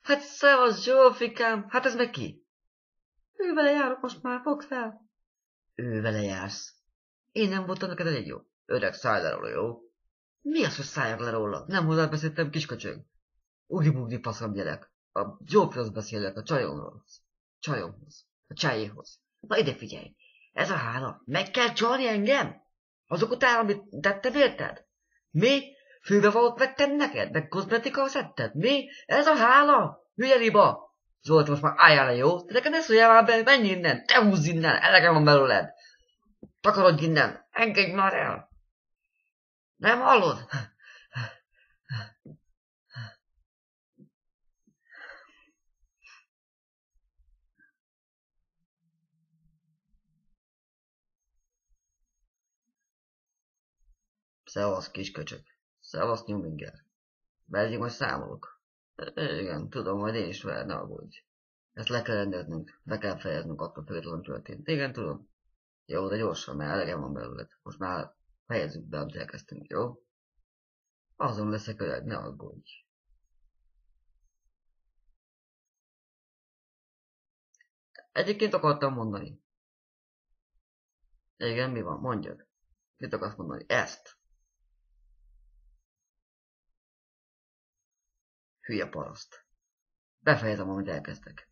Hát szevasz, Zsófikám, hát ez meg ki? Ő vele járok most már, fogd fel. Ő vele jársz. Én nem voltam neked elég jó. Öreg, szállj le róla, jó? Mi az, hogy szálljak le róla? Nem hozzád beszéltem, kiskacsög. Ugi-bugi faszom gyerek. A Zsófihoz beszélek, a csajomhoz. Csajomhoz. A csájéhoz. Na ide figyelj. Ez a hála. Meg kell csalni engem? Azok után, amit tettem érted? Mi? Fülbevalót vettem neked? Meg kozmetika szedted? Mi? Ez a hála? Hülye riba! Zsolt, most már álljál le, jó? Te neked ne szóljál már be, menj innen! Te húzz innen! Elegem van belőled! Takarodj innen! Engedj már el! Nem hallod? Szevasz, kisköcsök. Szevasz, nyuminger. Belegyünk, majd számolok. Igen, tudom, majd én is veled, ne aggódj. Ezt le kell rendeznünk, be kell fejeznünk attól függetlenül történt. Igen, tudom. Jó, de gyorsan, mert elegem van belőled. Most már fejezzük be, amit elkezdtünk, jó? Azon leszek öreg, ne aggódj. Egyébként akartam mondani. Igen, mi van? Mondjad. Mit akarsz mondani? Ezt. Hülye paraszt. Befejezem, amit elkezdtek.